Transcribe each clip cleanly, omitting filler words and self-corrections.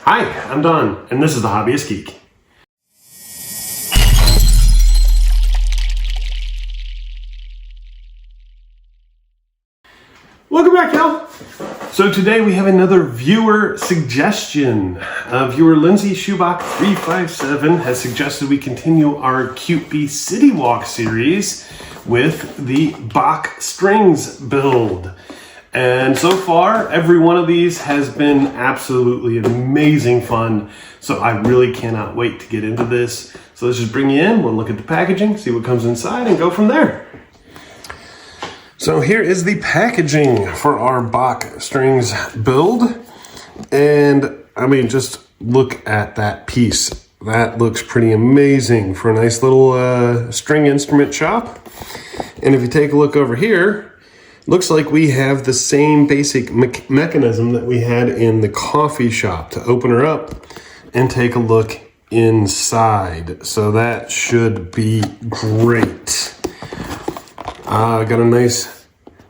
Hi, I'm Don, and this is The Hobbyist Geek. Welcome back, y'all. So today we have another viewer suggestion. Viewer Lindsay Shoutout 357 has suggested we continue our Cutebee City Walk series with the Bach Strings build. And so far, every one of these has been absolutely amazing fun. So I really cannot wait to get into this. So let's just bring you in, we'll look at the packaging, see what comes inside, and go from there. So here is the packaging for our Bach Strings build. And I mean, just look at that piece. That looks pretty amazing for a nice little string instrument shop. And if you take a look over here, looks like we have the same basic mechanism that we had in the coffee shop to open her up and take a look inside. So that should be great. Got a nice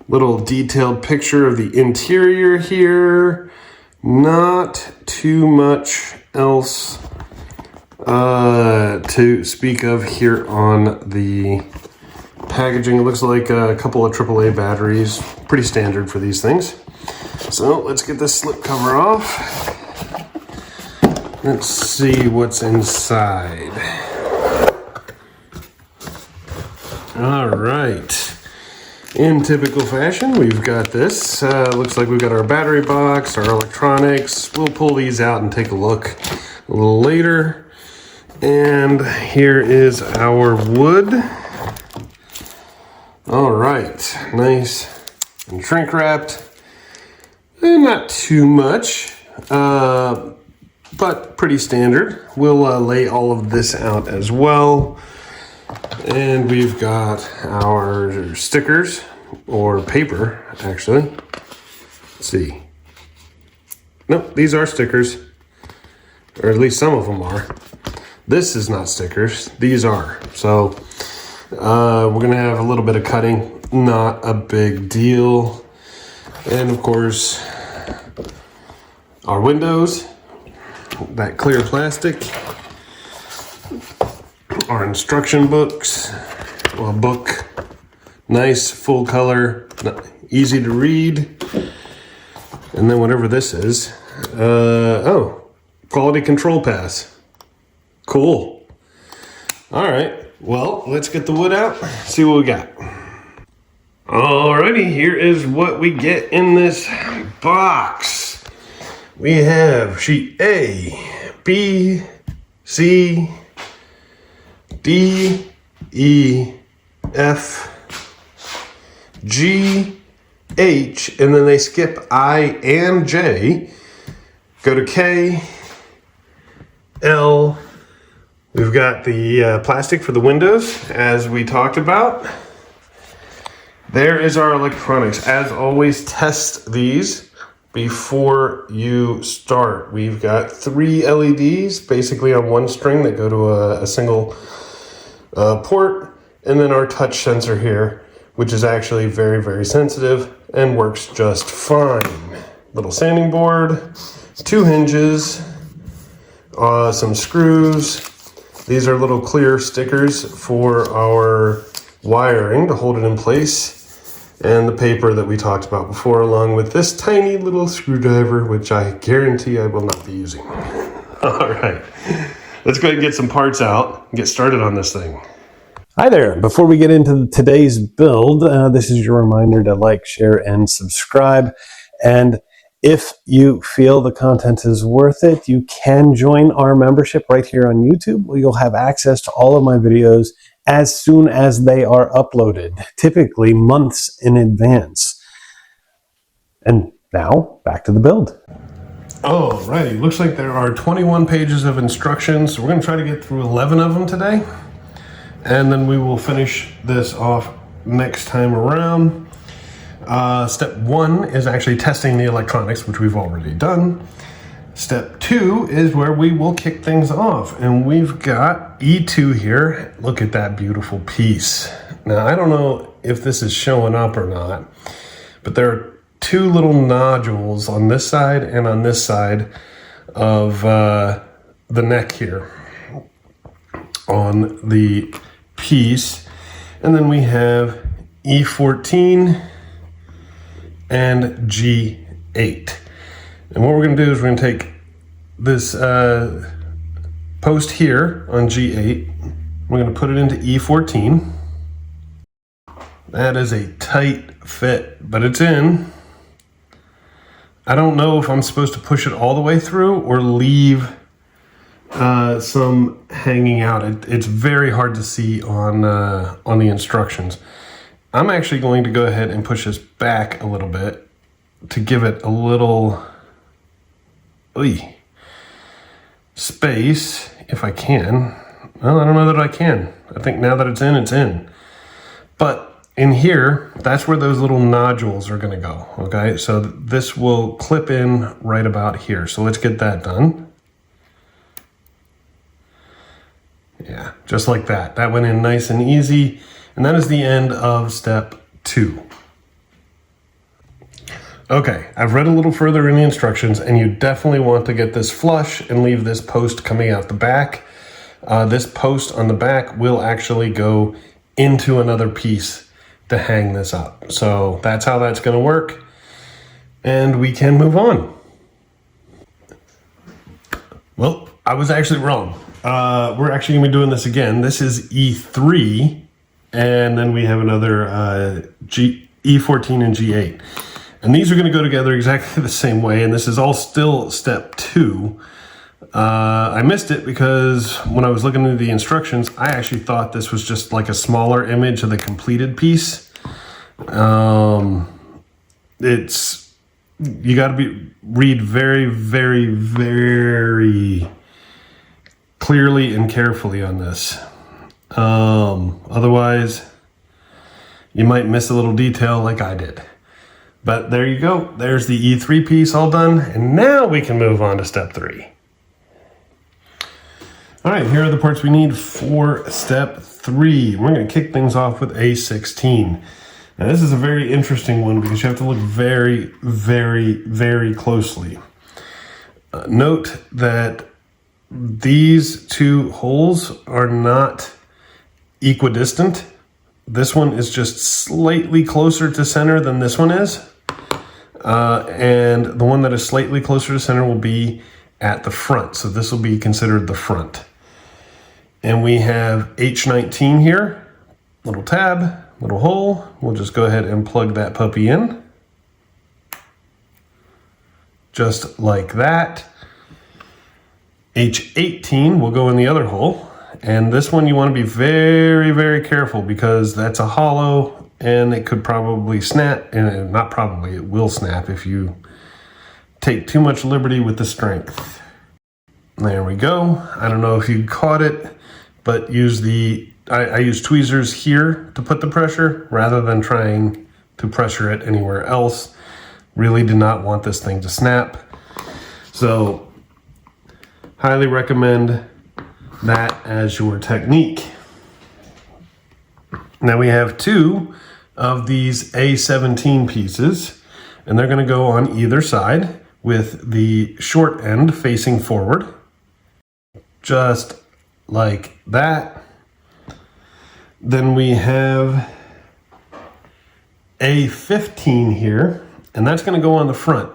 little detailed picture of the interior here. Not too much else to speak of here on the packaging. It looks like a couple of AAA batteries, pretty standard for these things. So let's get this slip cover off. Let's see what's inside. All right. In typical fashion, we've got this. Looks like we've got our battery box, our electronics. We'll pull these out and take a look a little later. And here is our wood. All right, nice and shrink wrapped, and not too much, but pretty standard. We'll lay all of this out as well. And we've got our stickers, or paper, actually. Let's see. Nope, these are stickers, or at least some of them are. This is not stickers, these are. So we're gonna have a little bit of cutting, not a big deal. And of course, our windows, that clear plastic, our instruction books, well, book, nice full color, easy to read. And then whatever this is, oh, quality control pass. Cool. All right. Well, let's get the wood out, see what we got. Alrighty, here is what we get in this box. We have sheet A, B, C, D, E, F, G, H, and then they skip I and J. Go to K, L. We've got the plastic for the windows, as we talked about. There is our electronics. As always, test these before you start. We've got 3 LEDs, basically on one string, that go to a single port, and then our touch sensor here, which is actually very, very sensitive and works just fine. Little sanding board, 2 hinges, some screws. These are little clear stickers for our wiring to hold it in place, and the paper that we talked about before, along with this tiny little screwdriver, which I guarantee I will not be using. All right, let's go ahead and get some parts out and get started on this thing. Hi there. Before we get into today's build, this is your reminder to like, share, and subscribe. And if you feel the content is worth it, you can join our membership right here on YouTube, where you'll have access to all of my videos as soon as they are uploaded, typically months in advance. And now, back to the build. Alrighty, looks like there are 21 pages of instructions. We're gonna try to get through 11 of them today, and then we will finish this off next time around. Step 1 is actually testing the electronics, which we've already done. Step 2 is where we will kick things off, and we've got E2 here. Look at that beautiful piece. Now, I don't know if this is showing up or not, but there are 2 little nodules on this side and on this side of the neck here on the piece. And then we have E14 and G8. And what we're going to do is we're going to take this post here on G8. We're going to put it into E14. That is a tight fit, but it's in. I don't know if I'm supposed to push it all the way through or leave some hanging out. It's very hard to see on the instructions. I'm actually going to go ahead and push this back a little bit to give it a little space, if I can. Well, I don't know that I can. I think now that it's in, it's in. But in here, that's where those little nodules are going to go, okay? So this will clip in right about here. So let's get that done. Yeah, just like that. That went in nice and easy. And that is the end of step 2. Okay, I've read a little further in the instructions, and you definitely want to get this flush and leave this post coming out the back. This post on the back will actually go into another piece to hang this up. So that's how that's going to work. And we can move on. Well, I was actually wrong. We're actually going to be doing this again. This is E3, and then we have another E14 and G8. And these are going to go together exactly the same way, and this is all still step 2. I missed it because when I was looking at the instructions, I actually thought this was just like a smaller image of the completed piece. You got to read very, very, very clearly and carefully on this. Otherwise, you might miss a little detail like I did. But there you go. There's the E3 piece all done. And now we can move on to step 3. All right, here are the parts we need for step 3. We're going to kick things off with A16. Now, this is a very interesting one because you have to look very, very, very closely. Note that these two holes are not equidistant. This one is just slightly closer to center than this one is. And the one that is slightly closer to center will be at the front. So this will be considered the front. And we have H19 here, little tab, little hole. We'll just go ahead and plug that puppy in. Just like that. H18 will go in the other hole. And this one you want to be very, very careful because that's a hollow and it could probably snap. And not probably, it will snap if you take too much liberty with the strength. There we go. I don't know if you caught it, but I use tweezers here to put the pressure rather than trying to pressure it anywhere else. Really did not want this thing to snap. So highly recommend that as your technique. Now we have 2 of these A17 pieces, and they're going to go on either side with the short end facing forward, just like that. Then we have A15 here, and that's going to go on the front.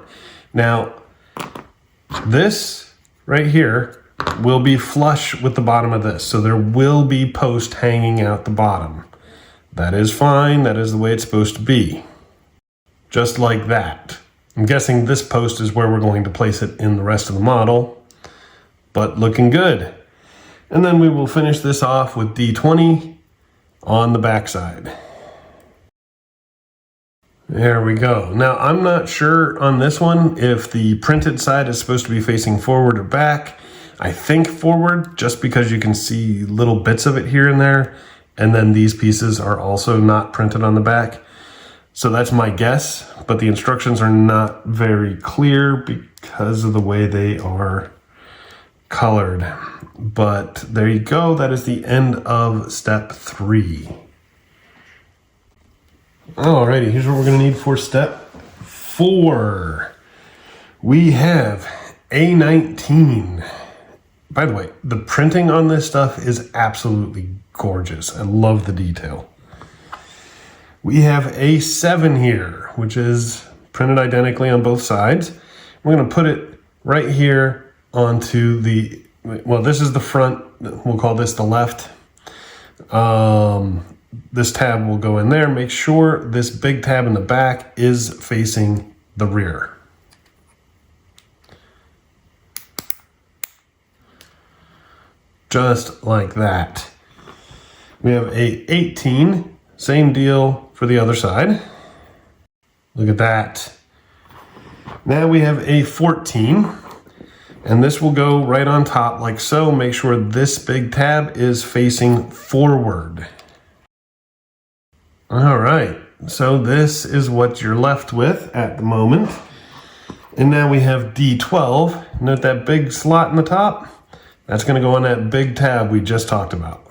Now, this right here will be flush with the bottom of this, so there will be post hanging out the bottom. That is fine. That is the way it's supposed to be. Just like that. I'm guessing this post is where we're going to place it in the rest of the model, but looking good. And then we will finish this off with D20 on the back side. There we go. Now, I'm not sure on this one if the printed side is supposed to be facing forward or back. I think forward, just because you can see little bits of it here and there. And then these pieces are also not printed on the back. So that's my guess, but the instructions are not very clear because of the way they are colored. But there you go. That is the end of step 3. Alrighty, here's what we're going to need for step 4. We have A19. By the way, the printing on this stuff is absolutely gorgeous. I love the detail. We have A7 here, which is printed identically on both sides. We're going to put it right here onto the, well, this is the front. We'll call this the left. This tab will go in there. Make sure this big tab in the back is facing the rear. Just like that. We have a 18, same deal for the other side. Look at that. Now we have a 14, and this will go right on top like so. Make sure this big tab is facing forward. All right, so this is what you're left with at the moment. And now we have D12. Note that big slot in the top? That's going to go on that big tab we just talked about.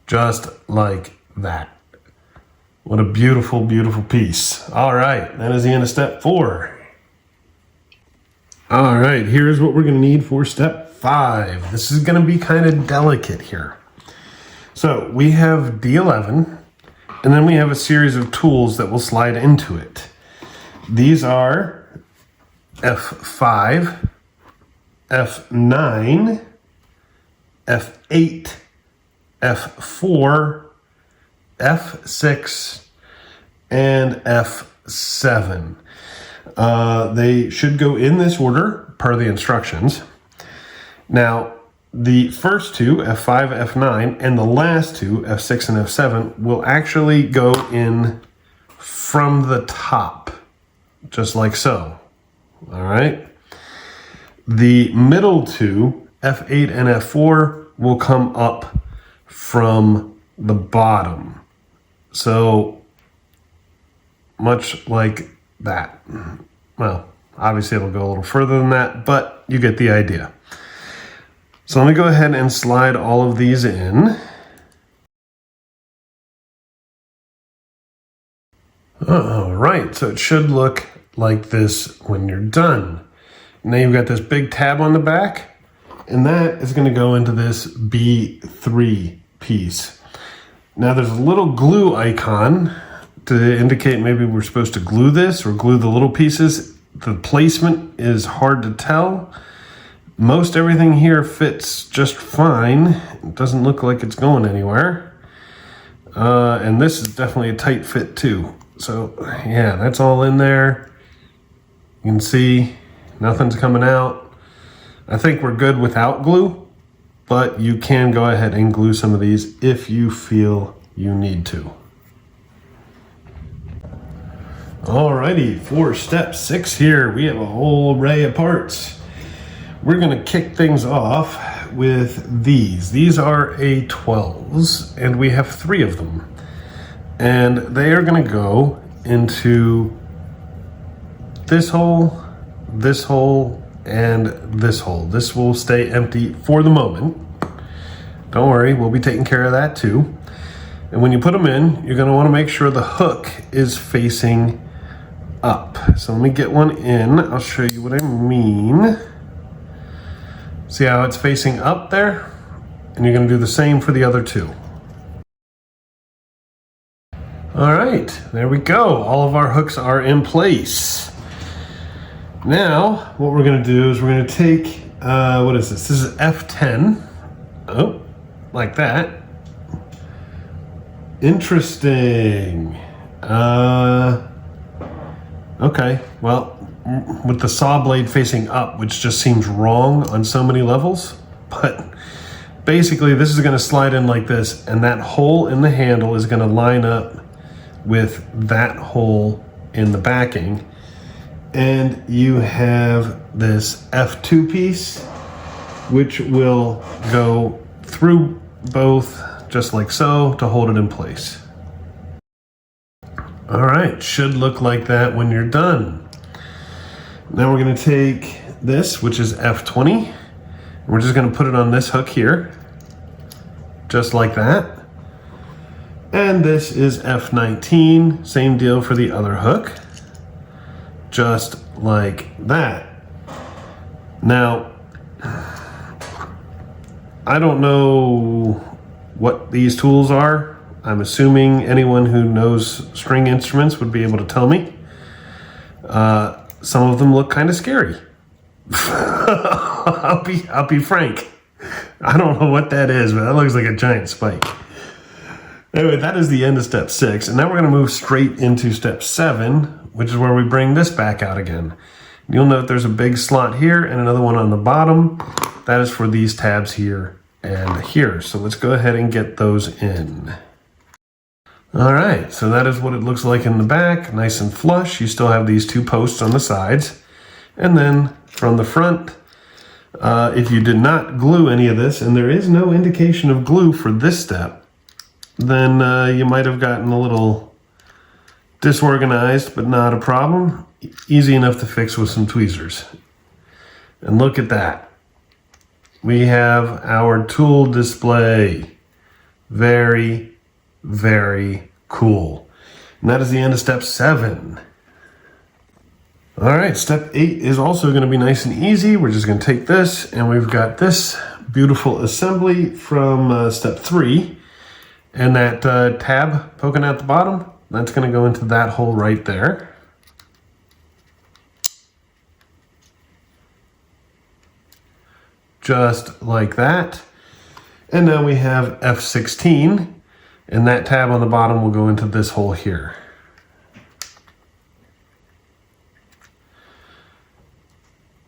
Just like that. What a beautiful, beautiful piece. All right, that is the end of step 4. All right, here's what we're going to need for step 5. This is going to be kind of delicate here. So we have D11, and then we have a series of tools that will slide into it. These are F5, F9, F8, F4, F6, and F7. They should go in this order per the instructions. Now, the first two, F5, F9, and the last two, F6 and F7, will actually go in from the top, just like so. All right? The middle two, F8 and F4, will come up from the bottom. So, much like that. Well, obviously it'll go a little further than that, but you get the idea. So let me go ahead and slide all of these in. All right, so it should look like this when you're done. Now you've got this big tab on the back, and that is going to go into this B3 piece. Now there's a little glue icon to indicate maybe we're supposed to glue this or glue the little pieces. The placement is hard to tell. Most everything here fits just fine. It doesn't look like it's going anywhere. And this is definitely a tight fit too. So yeah, that's all in there. You can see nothing's coming out. I think we're good without glue, but you can go ahead and glue some of these if you feel you need to. Alrighty, for step 6 here, we have a whole array of parts. We're gonna kick things off with these. These are A12s, and we have 3 of them. And they are gonna go into this hole, and this hole. This will stay empty for the moment. Don't worry, we'll be taking care of that too. And when you put them in, you're gonna wanna make sure the hook is facing up. So let me get one in. I'll show you what I mean. See how it's facing up there? And you're gonna do the same for the other 2. All right, there we go. All of our hooks are in place. Now, what we're gonna do is we're gonna take, what is this? This is F10. Oh, like that. Interesting. Okay, well, with the saw blade facing up, which just seems wrong on so many levels, but basically this is gonna slide in like this, and that hole in the handle is gonna line up with that hole in the backing. And you have this F2 piece, which will go through both just like so to hold it in place. All right, should look like that when you're done. Now we're gonna take this, which is F20, and we're just gonna put it on this hook here, just like that. And this is F19, same deal for the other hook, just like that. Now, I don't know what these tools are. I'm assuming anyone who knows string instruments would be able to tell me. Some of them look kind of scary. I'll be frank. I don't know what that is, but that looks like a giant spike. Anyway, that is the end of step 6. And now we're going to move straight into step 7, which is where we bring this back out again. You'll note there's a big slot here and another one on the bottom. That is for these tabs here and here. So let's go ahead and get those in. All right, so that is what it looks like in the back, nice and flush. You still have these 2 posts on the sides. And then from the front, if you did not glue any of this, and there is no indication of glue for this step, then you might have gotten a little disorganized, but not a problem. Easy enough to fix with some tweezers. And look at that. We have our tool display. Very, very cool. And that is the end of step 7. All right, step 8 is also going to be nice and easy. We're just going to take this, and we've got this beautiful assembly from step 3. And that tab poking out the bottom, that's going to go into that hole right there. Just like that. And now we have F16, and that tab on the bottom will go into this hole here.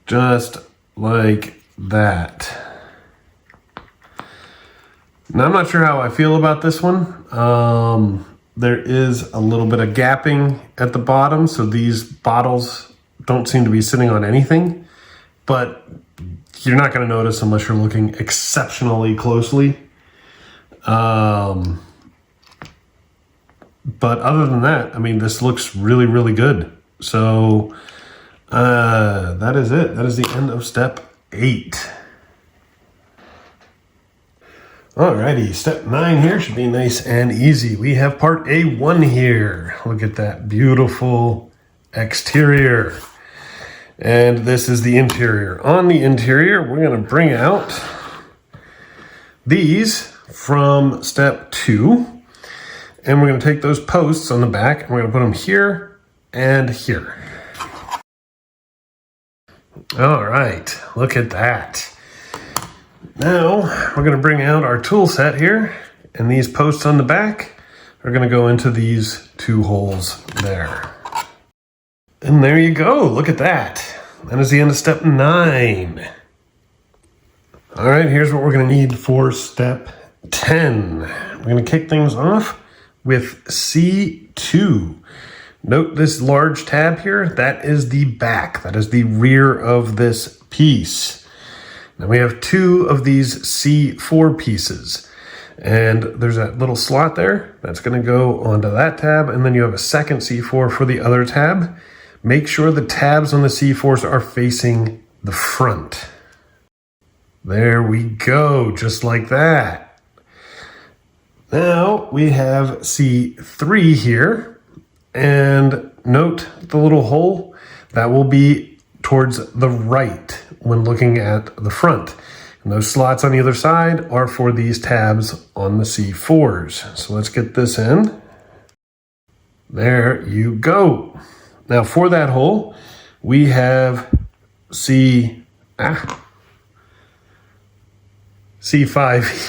Just like that. Now, I'm not sure how I feel about this one. There is a little bit of gapping at the bottom, so these bottles don't seem to be sitting on anything, but you're not going to notice unless you're looking exceptionally closely. But other than that, I mean, this looks really, really good. So that is it. That is the end of step 8. Alrighty, step 9 here should be nice and easy. We have part A1 here. Look at that beautiful exterior. And this is the interior. On the interior, we're going to bring out these from step 2. And we're going to take those posts on the back and we're going to put them here and here. All right, look at that. Now we're going to bring out our tool set here, and these posts on the back are going to go into these 2 holes there. And there you go, look at that. That is the end of step 9. All right, here's what we're going to need for step 10. We're going to kick things off with C2. Note this large tab here, that is the back, that is the rear of this piece. Now we have 2 of these C4 pieces, and there's that little slot there that's going to go onto that tab, and then you have a second C4 for the other tab. Make sure the tabs on the C4s are facing the front. There we go, just like that. Now we have C3 here, and note the little hole that will be towards the right when looking at the front. And those slots on the other side are for these tabs on the C4s. So let's get this in. There you go. Now for that hole, we have C5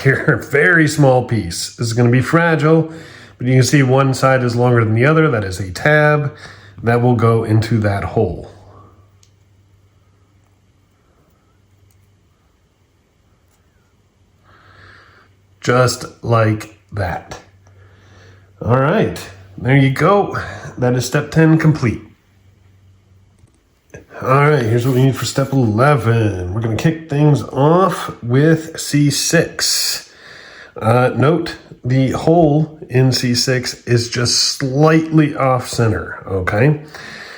here, very small piece. This is going to be fragile, but you can see one side is longer than the other. That is a tab that will go into that hole. Just like that. All right, there you go. That is step 10 complete. All right, here's what we need for step 11. We're going to kick things off with C6. Note the hole in C6 is just slightly off center, okay?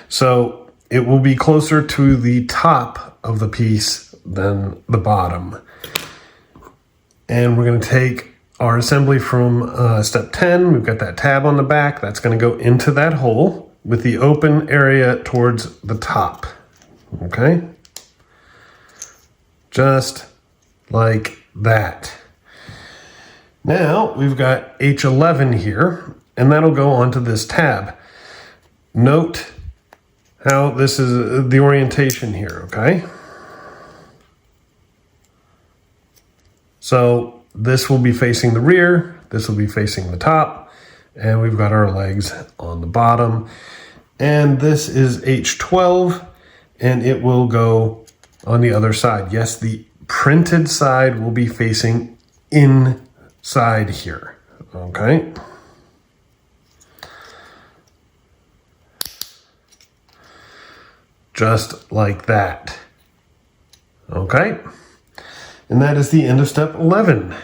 So it will be closer to the top of the piece than the bottom. And we're going to take our assembly from step 10. We've got that tab on the back. That's going to go into that hole with the open area towards the top. Okay? just like that. Now we've got H11 here, and that'll go onto this tab. Note how this is the orientation here, okay? So this will be facing the rear, this will be facing the top, and we've got our legs on the bottom. And this is H12, and it will go on the other side. Yes, the printed side will be facing inside here, okay? Just like that, okay? And that is the end of step 11.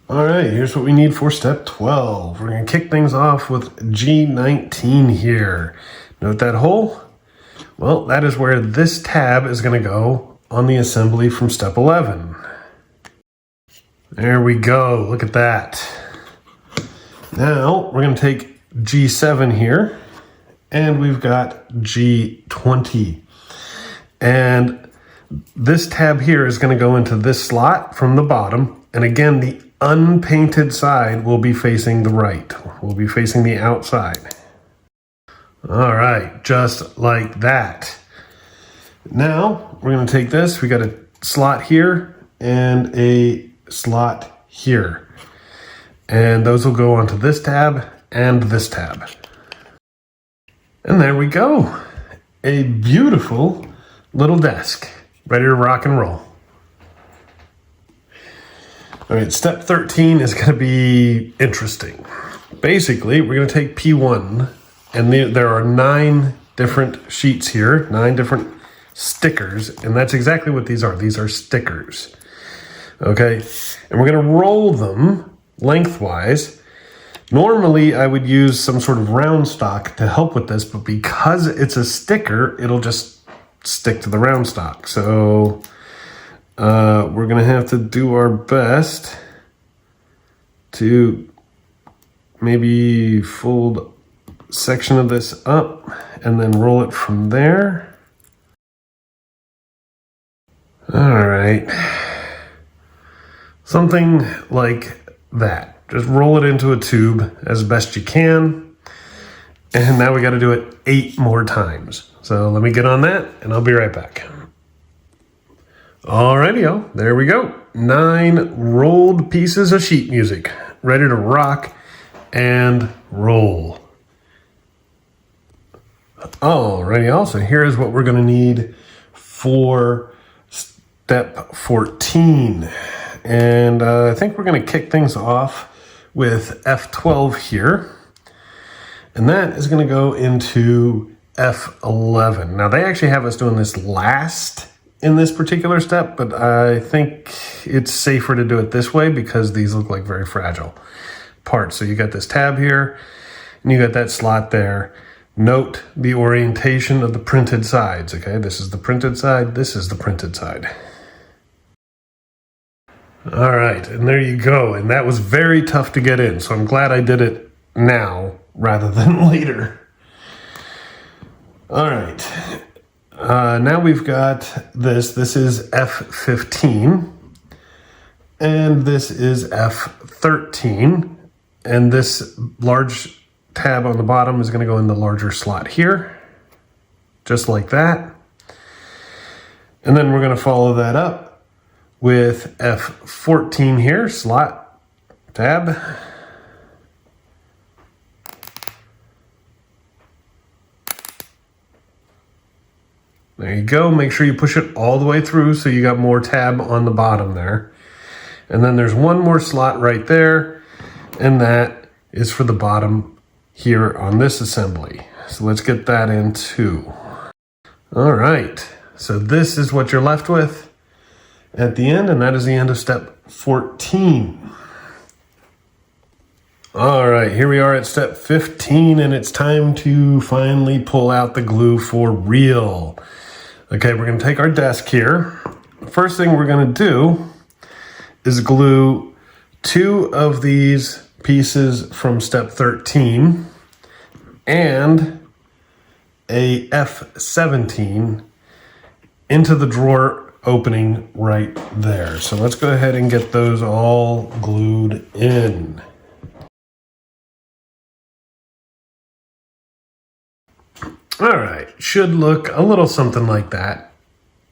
All right, here's what we need for step 12. We're gonna kick things off with G19 here. Note that hole? Well, that is where this tab is gonna go on the assembly from step 11. There we go, look at that. Now, we're gonna take G7 here, and we've got G20. And this tab here is gonna go into this slot from the bottom, and again, the unpainted side will be facing the right. We'll be facing the outside. All right, just like that. Now, we're gonna take this, we got a slot here and a slot here. And those will go onto this tab and this tab. And there we go. A beautiful little desk, ready to rock and roll. All right, step 13 is gonna be interesting. Basically, we're gonna take P1, and there are 9 different sheets here, 9 different stickers, and that's exactly what these are. These are stickers, okay? And we're gonna roll them lengthwise. Normally, I would use some sort of round stock to help with this, but because it's a sticker, it'll just stick to the round stock. So we're gonna have to do our best to maybe fold a section of this up and then roll it from there. All right, something like that. Just roll it into a tube as best you can. And now we got to do it 8 more times. So let me get on that and I'll be right back. Alrighty, there we go. 9 rolled pieces of sheet music, ready to rock and roll. Alrighty, so here's what we're gonna need for step 14. And I think we're gonna kick things off with F12 here. And that is gonna go into F11. Now they actually have us doing this last in this particular step, but I think it's safer to do it this way because these look like very fragile parts. So you got this tab here, and you got that slot there. Note the orientation of the printed sides, okay? This is the printed side, this is the printed side. All right, and there you go. And that was very tough to get in, so I'm glad I did it now rather than later. All right. Now we've got this. This is F15, and this is F13, and this large tab on the bottom is going to go in the larger slot here, just like that. And then we're going to follow that up with F14 here, slot, tab. There you go. Make sure you push it all the way through so you got more tab on the bottom there. And then there's one more slot right there, and that is for the bottom here on this assembly. So let's get that in too. All right, so this is what you're left with at the end, and that is the end of step 14. All right, here we are at step 15, and it's time to finally pull out the glue for real. Okay, we're gonna take our desk here. The first thing we're gonna do is glue 2 of these pieces from step 13 and a F17 into the drawer opening right there. So let's go ahead and get those all glued in. All right, should look a little something like that.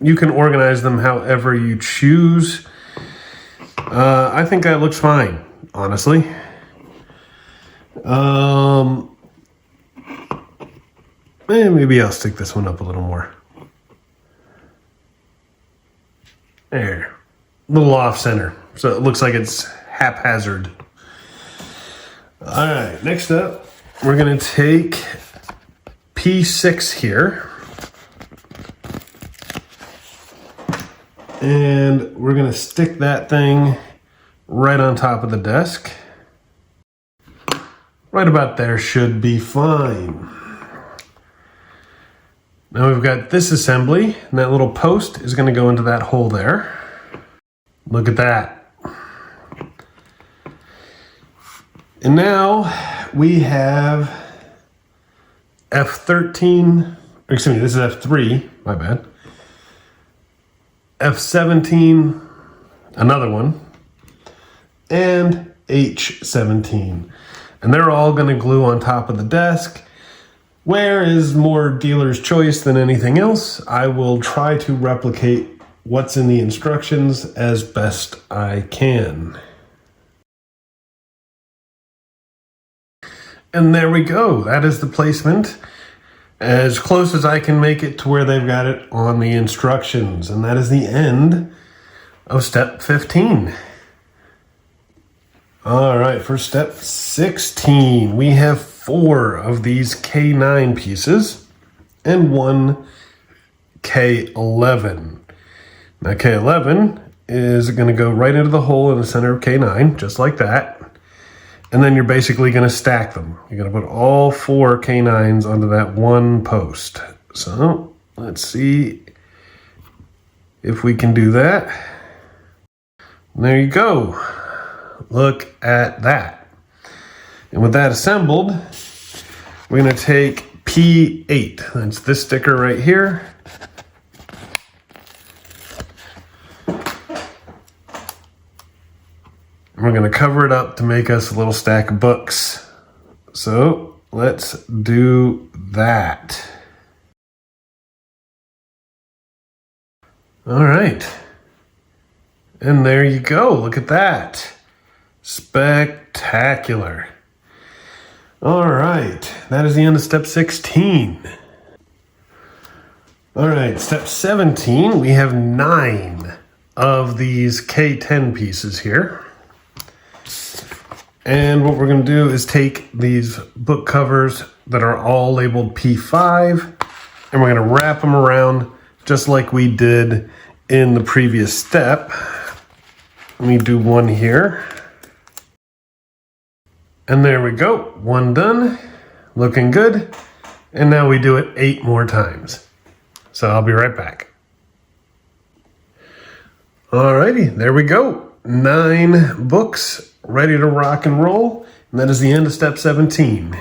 You can organize them however you choose. I think that looks fine, honestly. Maybe I'll stick this one up a little more. There, a little off center, so it looks like it's haphazard. All right, next up, we're gonna take P6 here, and we're gonna stick that thing right on top of the desk. Right about there should be fine. Now we've got this assembly, and that little post is going to go into that hole there. Look at that. And now we have F13, excuse me, this is F3, my bad. F17, another one, and H17. And they're all going to glue on top of the desk. Where is more dealer's choice than anything else? I will try to replicate what's in the instructions as best I can. And there we go. That is the placement, as close as I can make it to where they've got it on the instructions. And that is the end of step 15. All right, for step 16, we have 4 of these K9 pieces and 1 K11. Now K11 is going to go right into the hole in the center of K9, just like that. And then you're basically going to stack them. You're going to put all 4 K9s onto that one post. So let's see if we can do that. And there you go. Look at that. And with that assembled, we're going to take P8. That's this sticker right here. And we're going to cover it up to make us a little stack of books. So let's do that. All right. And there you go. Look at that. Spectacular. All right, that is the end of step 16. All right, step 17, we have 9 of these K10 pieces here. And what we're going to do is take these book covers that are all labeled P5, and we're going to wrap them around just like we did in the previous step. Let me do one here. And there we go, one done, looking good. And now we do it 8 more times. So I'll be right back. Alrighty, there we go. 9 books ready to rock and roll. And that is the end of step 17.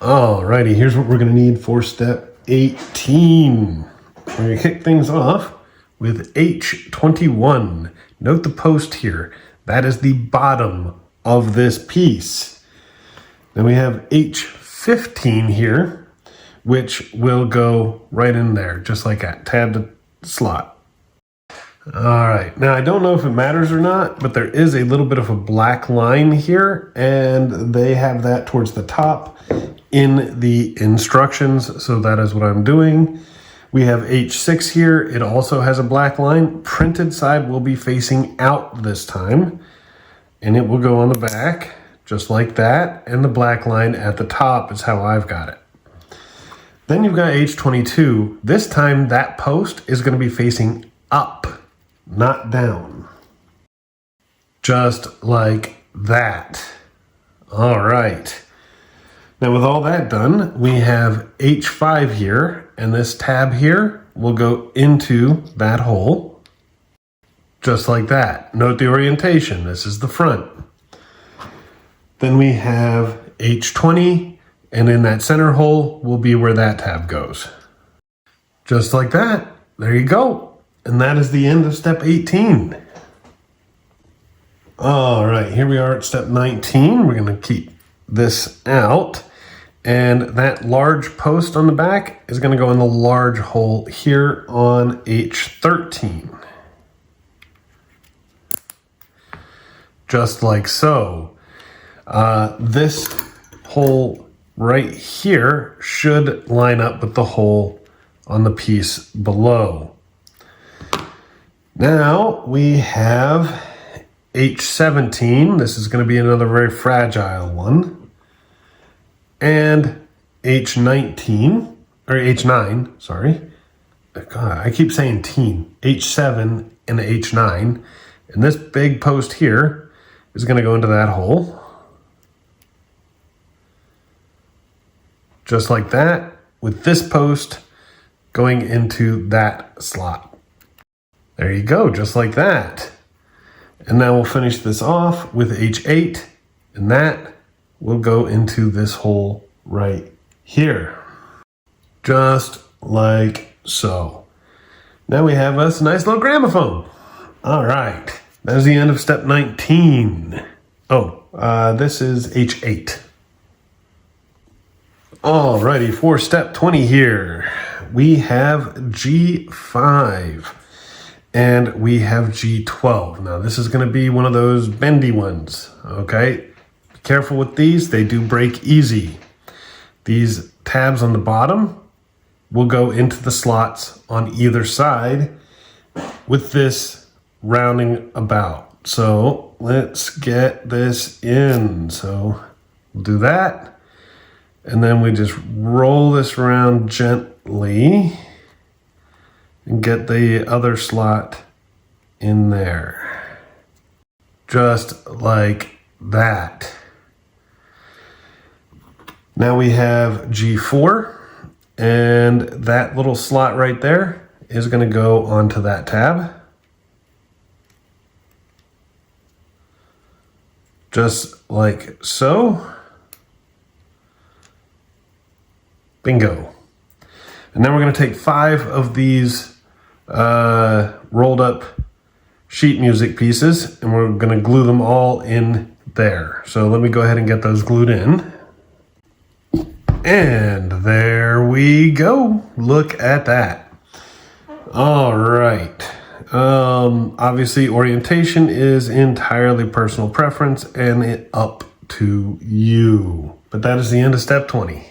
Alrighty, here's what we're gonna need for step 18. We're gonna kick things off with H21. Note the post here. That is the bottom of this piece. Then we have H15 here, which will go right in there, just like that, tab to slot. All right, now I don't know if it matters or not, but there is a little bit of a black line here, and they have that towards the top in the instructions, so that is what I'm doing. We have H6 here. It also has a black line. Printed side will be facing out this time, and it will go on the back just like that. And the black line at the top is how I've got it. Then you've got H22. This time that post is going to be facing up, not down. Just like that. All right. Now with all that done, we have H5 here. And this tab here will go into that hole, just like that. Note the orientation, this is the front. Then we have H20, and in that center hole will be where that tab goes. Just like that, there you go. And that is the end of step 18. All right, here we are at step 19. We're going to keep this out. And that large post on the back is going to go in the large hole here on H13. Just like so. This hole right here should line up with the hole on the piece below. Now we have H17. This is going to be another very fragile one. And H19, or H9, sorry. God, I keep saying teen. H7 and H9. And this big post here is going to go into that hole. Just like that, with this post going into that slot. There you go, just like that. And now we'll finish this off with H8, and that will go into this hole right here. Just like so. Now we have us a nice little gramophone. All right, that's the end of step 19. Oh, this is H8. Alrighty, for step 20 here, we have G5 and we have G12. Now this is going to be one of those bendy ones, okay? Be careful with these, they do break easy. These tabs on the bottom will go into the slots on either side with this rounding about. So let's get this in. So we'll do that. And then we just roll this around gently and get the other slot in there. Just like that. Now we have G4, and that little slot right there is going to go onto that tab. Just like so. Bingo. And then we're going to take 5 of these rolled up sheet music pieces and we're going to glue them all in there. So let me go ahead and get those glued in. And there we go. Look at that. All right. Obviously orientation is entirely personal preference and it up to you. But that is the end of step 20.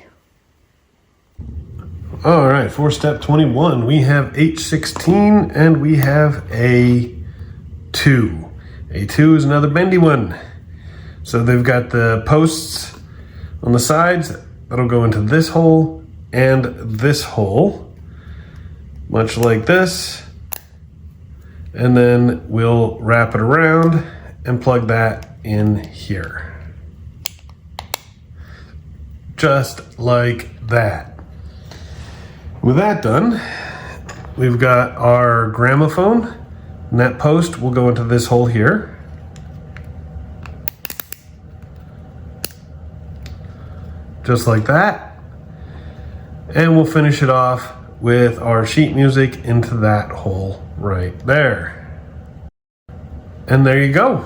All right, for step 21, we have H16 and we have A2. A2 is another bendy one. So they've got the posts on the sides that'll go into this hole and this hole, much like this. And then we'll wrap it around and plug that in here. Just like that. With that done, we've got our gramophone, and that post will go into this hole here. Just like that. And we'll finish it off with our sheet music into that hole right there. And there you go.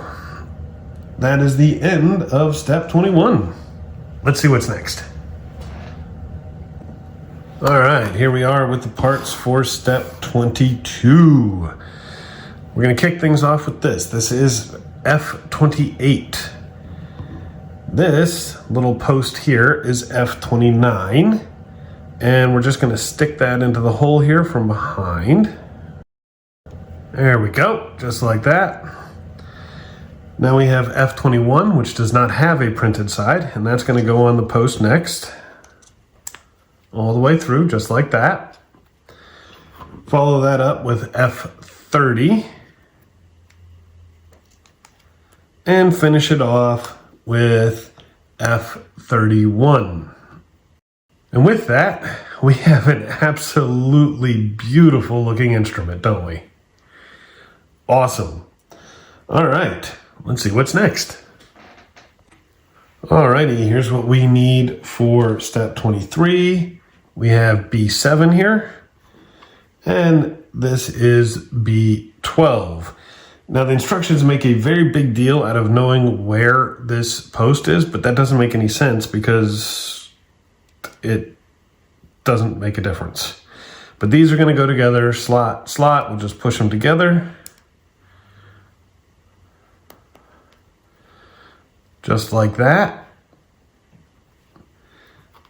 That is the end of step 21. Let's see what's next. All right, here we are with the parts for step 22. We're going to kick things off with this. This is F28. This little post here is F29. And we're just going to stick that into the hole here from behind. There we go, just like that. Now we have F21, which does not have a printed side, and that's going to go on the post next. All the way through, just like that. Follow that up with F30. And finish it off with F31. And with that, we have an absolutely beautiful looking instrument, don't we? Awesome. All right, let's see what's next. Alrighty, here's what we need for step 23. We have B7 here, and this is B12. Now the instructions make a very big deal out of knowing where this post is, but that doesn't make any sense because it doesn't make a difference. But these are going to go together, slot, slot. We'll just push them together. Just like that.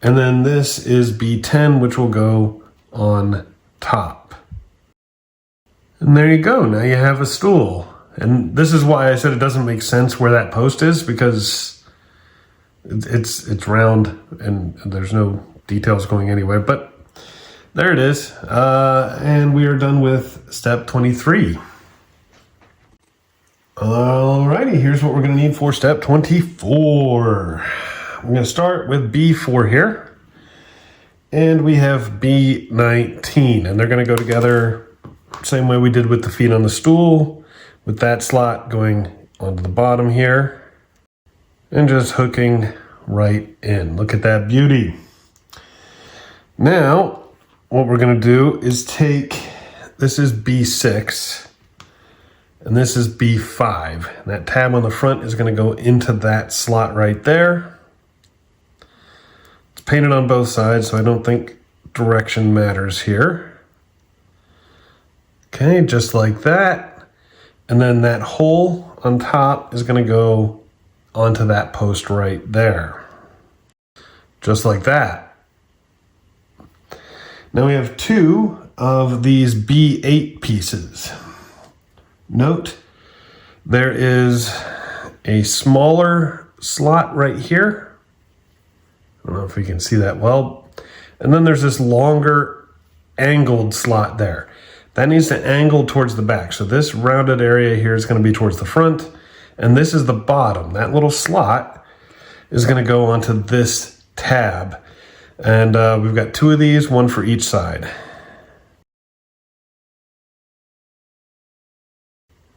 And then this is B10, which will go on top. And there you go. Now you have a stool. And this is why I said it doesn't make sense where that post is, because it's round and there's no details going anywhere. But there it is. And we are done with step 23. Alrighty, here's what we're going to need for step 24. I'm going to start with B4 here. And we have B19. And they're going to go together same way we did with the feet on the stool, with that slot going onto the bottom here. And just hooking right in. Look at that beauty. Now, what we're going to do is take, this is B6. And this is B5. And that tab on the front is going to go into that slot right there. It's painted on both sides, so I don't think direction matters here. Okay, just like that. And then that hole on top is going to go onto that post right there. Just like that. Now we have two of these B8 pieces. Note, there is a smaller slot right here. I don't know if we can see that well. And then there's this longer angled slot there. That needs to angle towards the back. So this rounded area here is going to be towards the front. And this is the bottom. That little slot is going to go onto this tab. And we've got two of these, one for each side.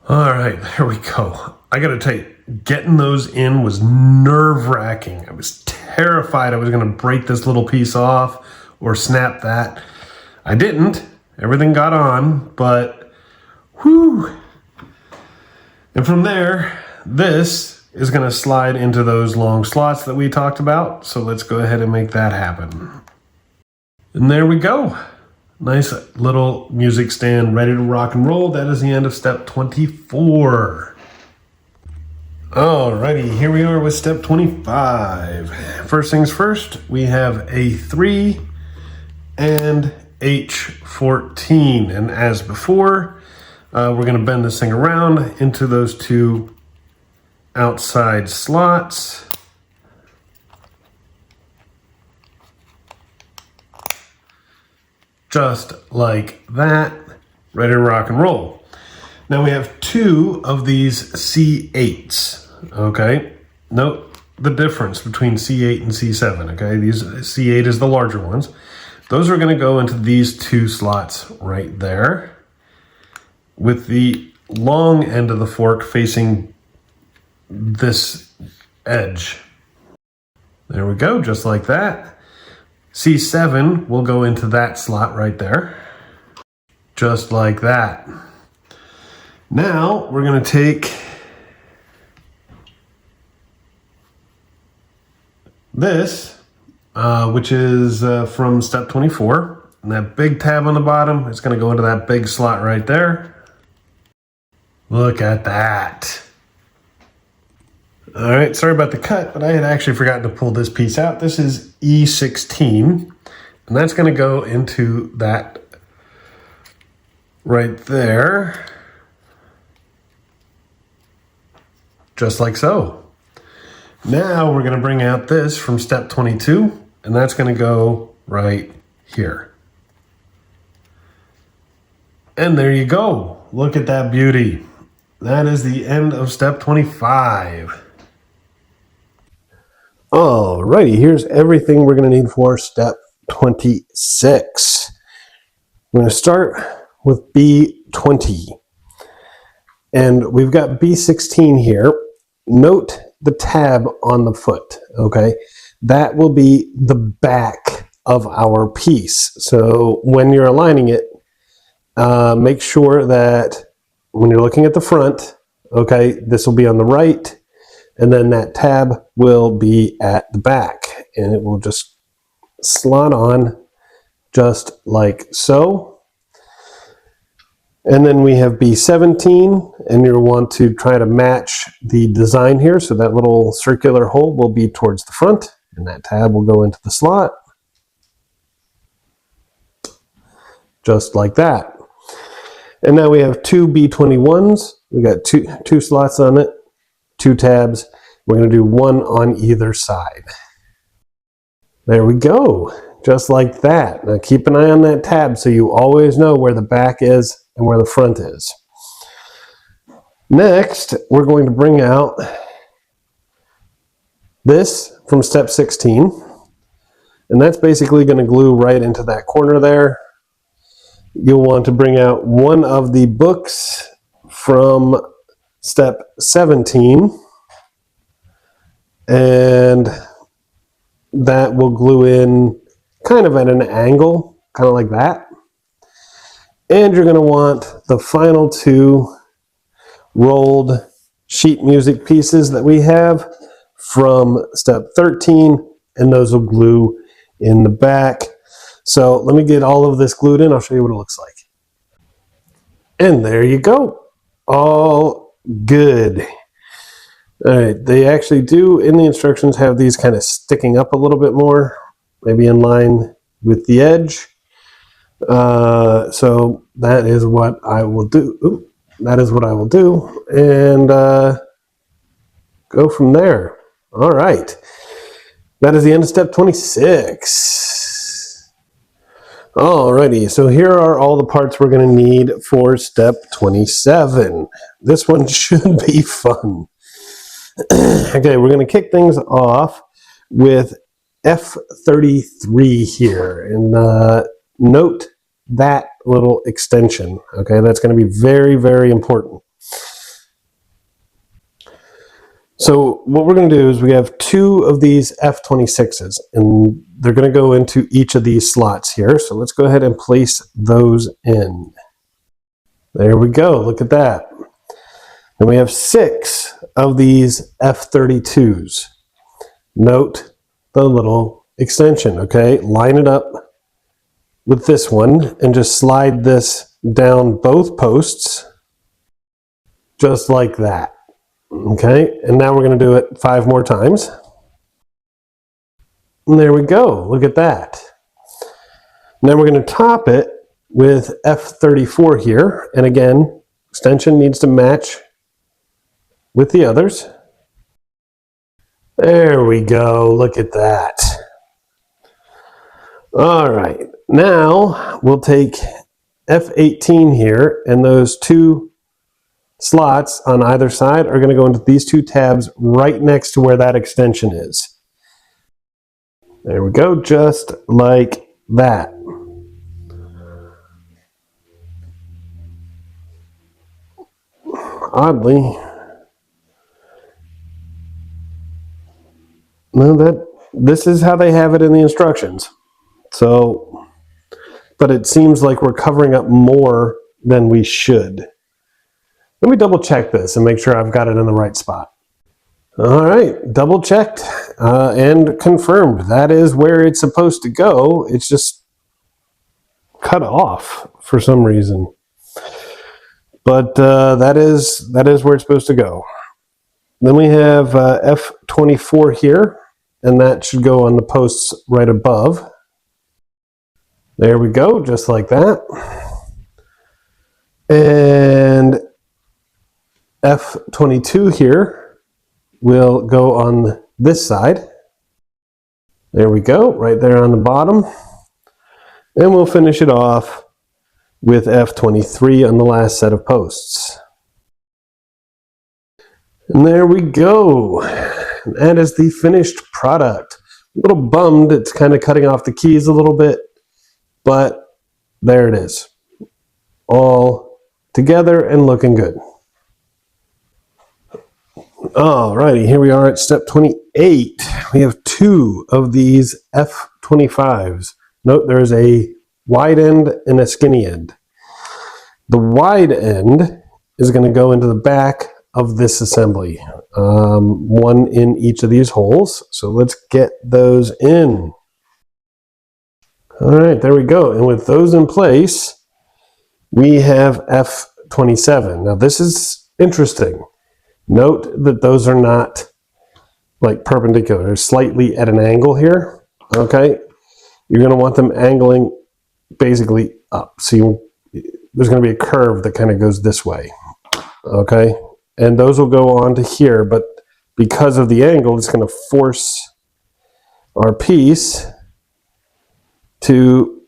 All right, there we go. I gotta tell you, getting those in was nerve-wracking. I was terrified I was gonna break this little piece off or snap that. I didn't. Everything got on, but whew. And from there, this is gonna slide into those long slots that we talked about. So let's go ahead and make that happen. And there we go. Nice little music stand ready to rock and roll. That is the end of step 24. Alrighty, here we are with step 25. First things first, we have A3 and H14. And as before, we're going to bend this thing around into those two outside slots. Just like that, ready to rock and roll. Now we have two of these C8s, okay? Note the difference between C8 and C7, okay? These C8 is the larger ones. Those are gonna go into these two slots right there, with the long end of the fork facing this edge. There we go, just like that. C7 will go into that slot right there. Just like that. Now we're going to take this, which is from step 24. And that big tab on the bottom is going to go into that big slot right there. Look at that. All right, sorry about the cut, but I had actually forgotten to pull this piece out. This is E16, and that's going to go into that right there, just like so. Now we're going to bring out this from step 22, and that's going to go right here. And there you go. Look at that beauty. That is the end of step 25. Alrighty, here's everything we're going to need for step 26. We're going to start with B20. And we've got B16 here. Note the tab on the foot, okay? That will be the back of our piece. So when you're aligning it, make sure that when you're looking at the front, okay, this will be on the right, and then that tab will be at the back, and it will just slot on just like so. And then we have B17, and you'll want to try to match the design here. So that little circular hole will be towards the front, and that tab will go into the slot. Just like that. And now we have two B21s. We got two slots on it, two tabs. We're going to do one on either side. There we go. Just like that. Now keep an eye on that tab so you always know where the back is and where the front is. Next, we're going to bring out this from step 16. And that's basically going to glue right into that corner there. You'll want to bring out one of the books from step 17. And that will glue in kind of at an angle, kind of like that. And you're going to want the final two rolled sheet music pieces that we have from step 13, and those will glue in the back. So let me get all of this glued in. I'll show you what it looks like. And there you go. All good. All right, they actually do in the instructions have these kind of sticking up a little bit more, maybe in line with the edge. So that is what I will do. Ooh, that is what I will do, and go from there. All right, that is the end of step 26. Alrighty, so here are all the parts we're going to need for step 27. This one should be fun. Okay, we're going to kick things off with F33 here, and note that little extension. Okay, that's going to be very, very important. So what we're going to do is we have two of these F26s, and they're going to go into each of these slots here. So let's go ahead and place those in. There we go. Look at that. And we have 6 of these F32s. Note the little extension, okay? Line it up with this one and just slide this down both posts just like that. Okay, and now we're going to do it 5 more times. And there we go. Look at that. And then we're going to top it with F34 here. And again, extension needs to match with the others. There we go. Look at that. All right. Now we'll take F18 here, and those 2 slots on either side are going to go into these 2 tabs right next to where that extension is. There we go, just like that. Oddly, no, this is how they have it in the instructions. So, but it seems like we're covering up more than we should. Let me double check this and make sure I've got it in the right spot. All right, double checked and confirmed. That is where it's supposed to go. It's just cut off for some reason. But that is where it's supposed to go. Then we have F24 here, and that should go on the posts right above. There we go, just like that. And F22 here will go on this side. There we go, right there on the bottom. And we'll finish it off with F23 on the last set of posts. And there we go. And that is the finished product. A little bummed, it's kind of cutting off the keys a little bit, but there it is. All together and looking good. Alrighty, here we are at step 28. We have 2 of these F25s. Note there's a wide end and a skinny end. The wide end is going to go into the back of this assembly. One in each of these holes. So let's get those in. All right, there we go. And with those in place, we have F27. Now this is interesting. Note that those are not like perpendicular. They're slightly at an angle here, okay? You're gonna want them angling basically up. So there's gonna be a curve that kind of goes this way, okay? And those will go on to here, but because of the angle, it's gonna force our piece to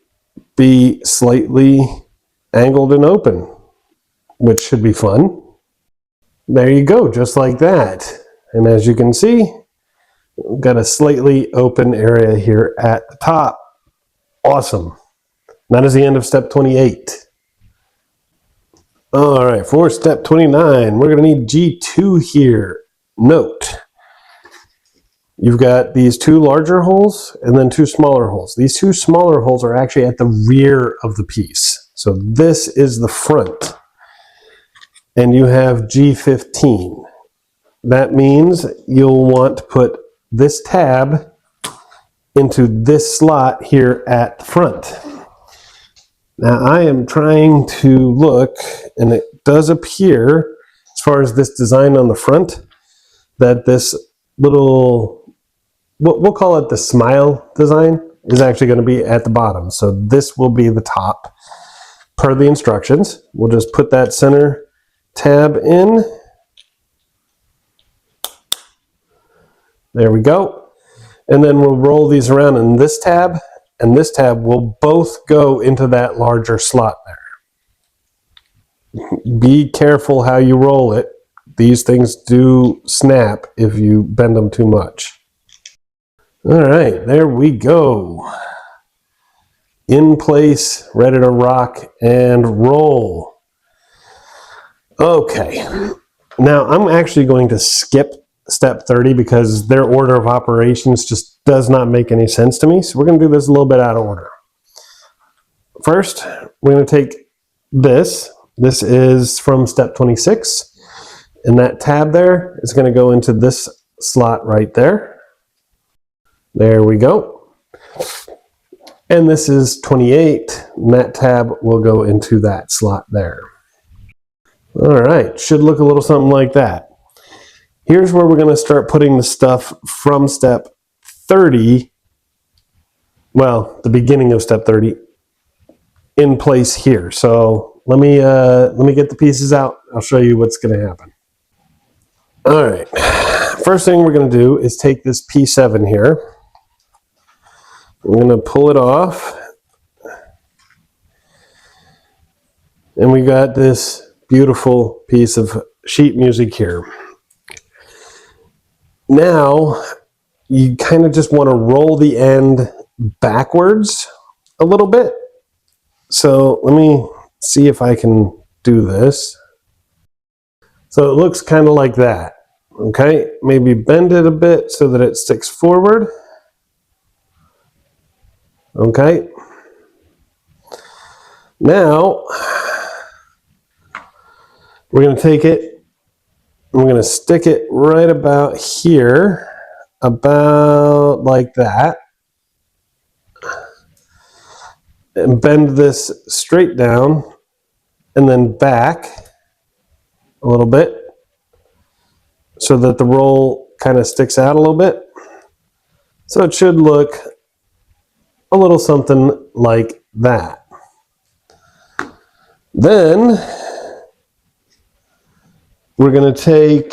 be slightly angled and open, which should be fun. There you go, just like that. And as you can see, we've got a slightly open area here at the top. Awesome. That is the end of step 28. All right, for step 29, we're gonna need G2 here. Note, you've got these two larger holes and then two smaller holes. These two smaller holes are actually at the rear of the piece. So this is the front. And you have G15. That means you'll want to put this tab into this slot here at the front. Now I am trying to look, and it does appear, as far as this design on the front, that this little, we'll call it the smile design, is actually going to be at the bottom. So this will be the top per the instructions. We'll just put that center tab in. There we go. And then we'll roll these around, and this tab will both go into that larger slot there. Be careful how you roll it. These things do snap if you bend them too much. All right, there we go. In place, ready to rock and roll. Okay, now I'm actually going to skip step 30 because their order of operations just does not make any sense to me. So we're going to do this a little bit out of order. First, we're going to take this. This is from step 26. And that tab there is going to go into this slot right there. There we go. And this is 28. And that tab will go into that slot there. All right, should look a little something like that. Here's where we're going to start putting the stuff from step 30, well, the beginning of step 30, in place here. So let me get the pieces out. I'll show you what's going to happen. All right, first thing we're going to do is take this P7 here. We're going to pull it off. And we got this beautiful piece of sheet music here. Now, you kind of just want to roll the end backwards a little bit. So let me see if I can do this. So it looks kind of like that. Okay, maybe bend it a bit so that it sticks forward. Okay. Now, we're going to take it, and we're going to stick it right about here, about like that. And bend this straight down, and then back a little bit, so that the roll kind of sticks out a little bit. So it should look a little something like that. Then we're going to take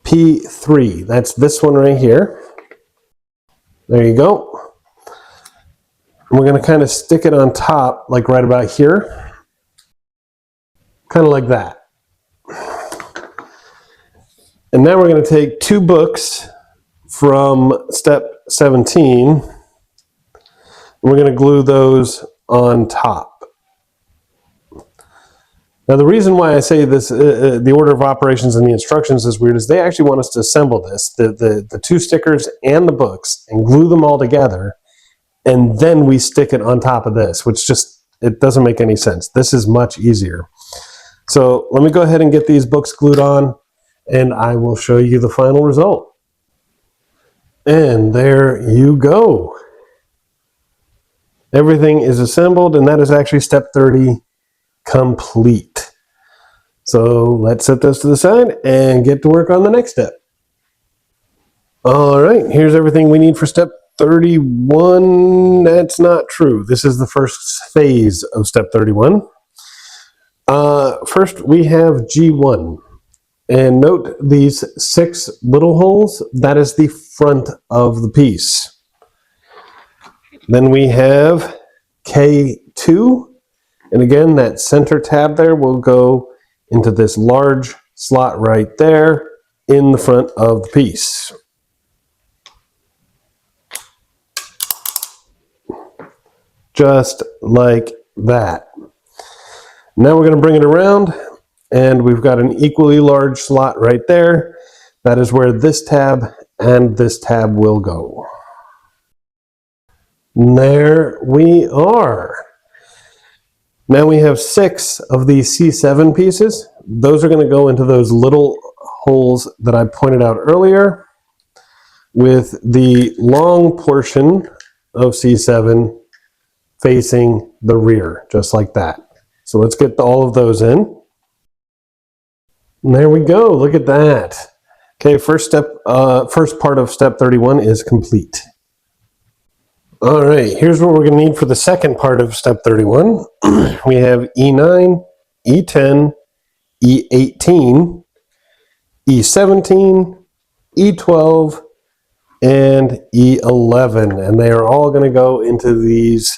P3. That's this one right here. There you go. And we're going to kind of stick it on top, like right about here. Kind of like that. And now we're going to take two books from step 17. And we're going to glue those on top. Now the reason why I say this, the order of operations and the instructions is weird, is they actually want us to assemble this, the two stickers and the books, and glue them all together, and then we stick it on top of this, which just it doesn't make any sense. This is much easier. So let me go ahead and get these books glued on, and I will show you the final result. And there you go. Everything is assembled, and that is actually step 30 complete. So let's set this to the side and get to work on the next step. All right, here's everything we need for step 31. That's not true. This is the first phase of step 31. First, we have G1. And note these 6 little holes. That is the front of the piece. Then we have K2. And again, that center tab there will go into this large slot right there in the front of the piece. Just like that. Now we're going to bring it around, and we've got an equally large slot right there. That is where this tab and this tab will go. And there we are. Now we have 6 of these C7 pieces. Those are going to go into those little holes that I pointed out earlier, with the long portion of C7 facing the rear, just like that. So let's get all of those in. And there we go, look at that. Okay, first part of step 31 is complete. All right, here's what we're gonna need for the second part of step 31. We have E9, E10, E18, E17, E12, and E11. And they are all gonna go into these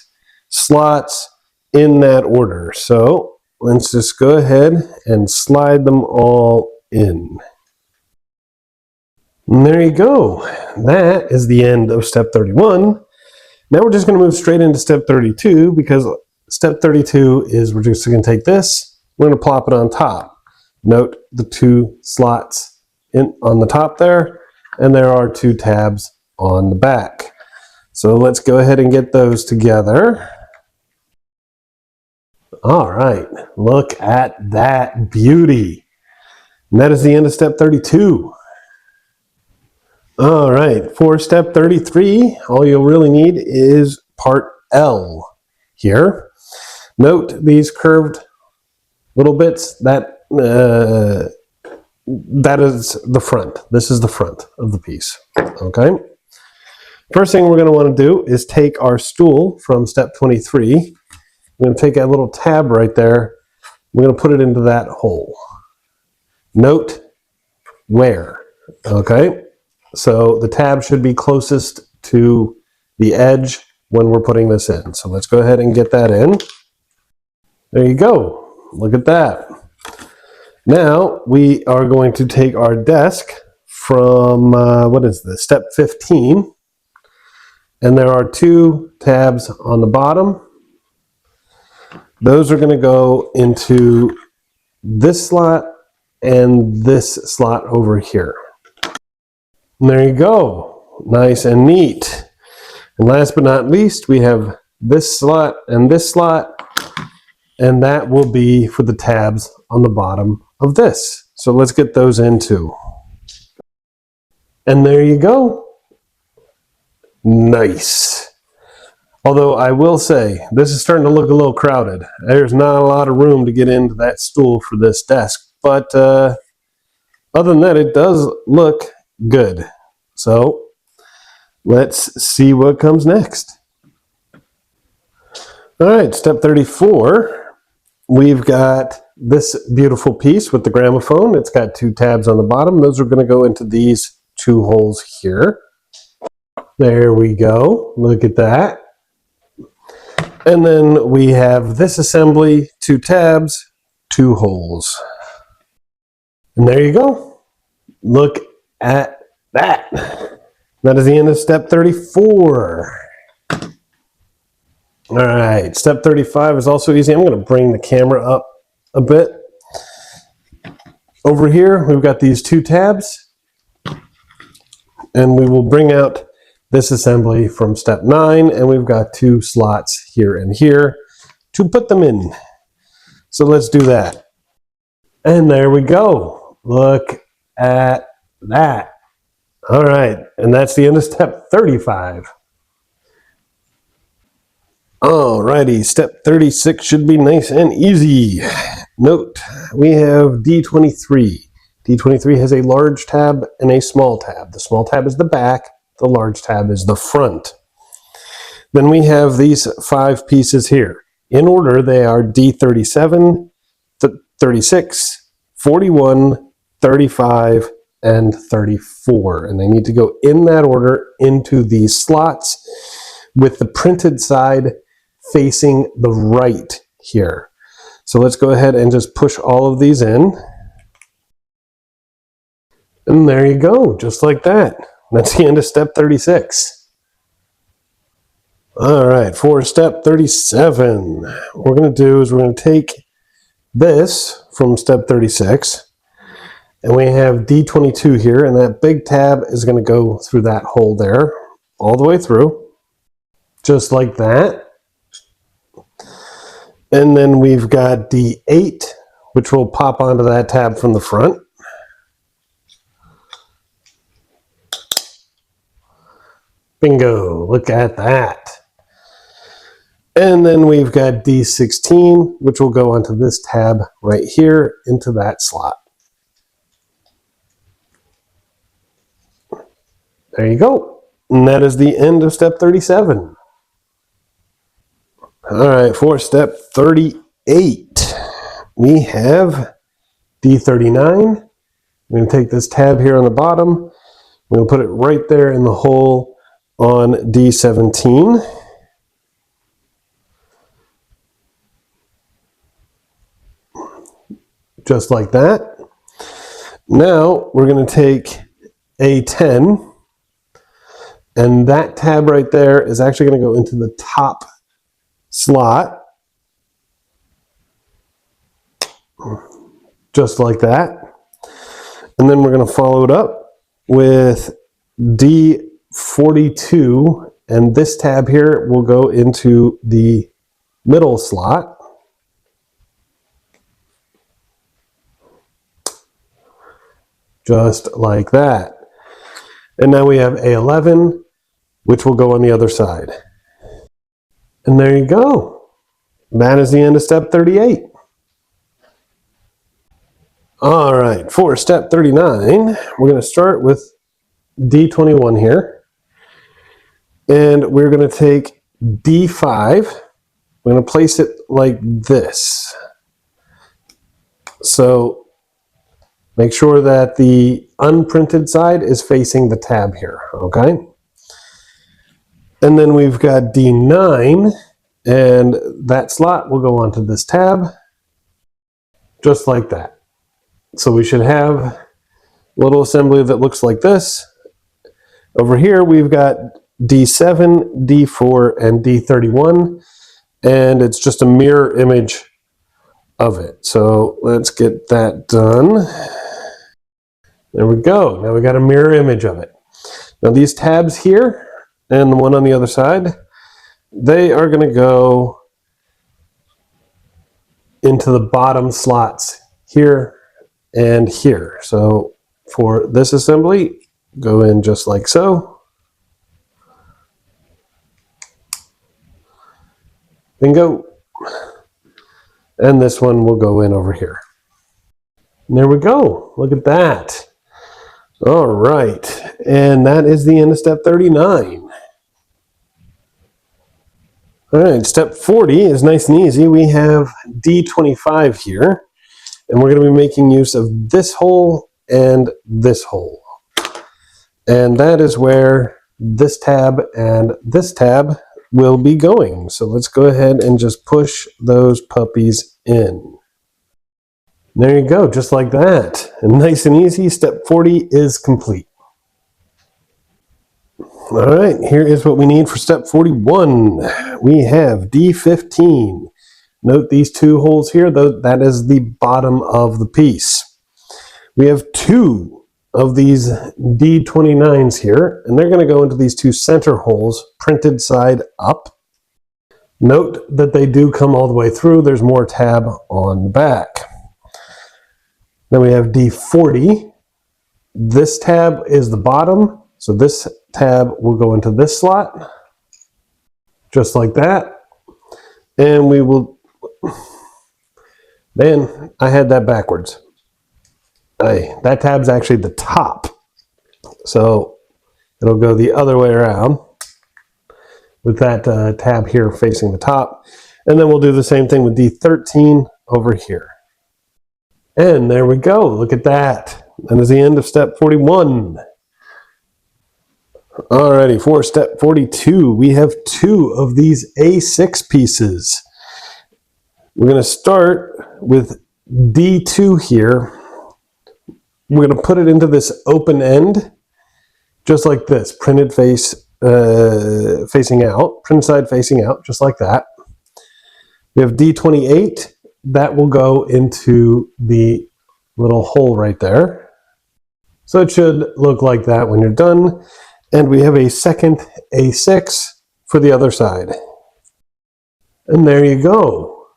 slots in that order. So let's just go ahead and slide them all in. And there you go. That is the end of step 31. Now we're just going to move straight into step 32, because step 32 is we're just going to take this, we're going to plop it on top. Note the 2 slots on the top there, and there are 2 tabs on the back. So let's go ahead and get those together. All right, look at that beauty. And that is the end of step 32. All right, for step 33, all you'll really need is part L here. Note these curved little bits, that is the front. This is the front of the piece, okay? First thing we're gonna wanna do is take our stool from step 23. We're going to take that little tab right there. We're going to put it into that hole. Note where, okay? So the tab should be closest to the edge when we're putting this in. So let's go ahead and get that in. There you go. Look at that. Now we are going to take our desk from, what is this, step 15. And there are 2 tabs on the bottom. Those are going to go into this slot and this slot over here. And there you go. Nice and neat. And last but not least, we have this slot, and that will be for the tabs on the bottom of this. So let's get those in too. And there you go. Nice. Although I will say, this is starting to look a little crowded. There's not a lot of room to get into that stool for this desk. But other than that, it does look good. So let's see what comes next. All right, step 34. We've got this beautiful piece with the gramophone. It's got 2 tabs on the bottom. Those are going to go into these 2 holes here. There we go. Look at that. And then we have this assembly, 2 tabs, 2 holes. And there you go. Look at that. That is the end of step 34. All right, step 35 is also easy. I'm going to bring the camera up a bit. Over here, we've got these 2 tabs. And we will bring out this assembly from step 9, and we've got 2 slots here and here to put them in. So let's do that. And there we go. Look at that. All right, and that's the end of step 35. Alrighty, step 36 should be nice and easy. Note, we have D23. D23 has a large tab and a small tab. The small tab is the back, the large tab is the front. Then we have these 5 pieces here. In order, they are D37, 36, 41, 35, and 34. And they need to go in that order into these slots with the printed side facing the right here. So let's go ahead and just push all of these in. And there you go, just like that. That's the end of step 36. All right, for step 37, what we're going to do is we're going to take this from step 36, and we have D22 here, and that big tab is going to go through that hole there, all the way through, just like that. And then we've got D8, which will pop onto that tab from the front. Bingo, look at that. And then we've got D16, which will go onto this tab right here into that slot. There you go. And that is the end of step 37. All right, for step 38, we have D39. We're going to take this tab here on the bottom. We're going to put it right there in the hole on D17. Just like that. Now we're going to take A10, and that tab right there is actually going to go into the top slot, just like that. And then we're going to follow it up with D42, and this tab here will go into the middle slot. Just like that. And now we have A11, which will go on the other side. And there you go. That is the end of step 38. All right, for step 39, we're going to start with D21 here. And we're going to take D5. We're going to place it like this. So make sure that the unprinted side is facing the tab here, okay? And then we've got D9, and that slot will go onto this tab, just like that. So we should have a little assembly that looks like this. Over here, we've got D7, D4, and D31, and it's just a mirror image of it. So let's get that done. There we go. Now we got a mirror image of it. Now these tabs here and the one on the other side, they are going to go into the bottom slots here and here. So for this assembly, go in just like so. Bingo. And this one will go in over here. And there we go. Look at that. All right. And that is the end of step 39. All right, step 40 is nice and easy. We have D25 here, and we're going to be making use of this hole and this hole. And that is where this tab and this tab will be going. So let's go ahead and just push those puppies in. There you go, just like that. And nice and easy, step 40 is complete. All right, here is what we need for step 41. We have D15. Note these 2 holes here, that is the bottom of the piece. We have 2 of these D29s here, and they're going to go into these 2 center holes, printed side up. Note that they do come all the way through. There's more tab on the back. Then we have D40. This tab is the bottom, so this tab will go into this slot, just like that. And we will, man, I had that backwards. That tab's actually the top, so it'll go the other way around with that tab here facing the top. And then we'll do the same thing with D13 over here. And there we go, look at that. That is the end of step 41. Alrighty, for step 42, we have 2 of these A6 pieces. We're going to start with D2 here. We're going to put it into this open end, just like this, printed face facing out, printed side facing out, just like that. We have D28, that will go into the little hole right there. So it should look like that when you're done. And we have a second A6 for the other side. And there you go.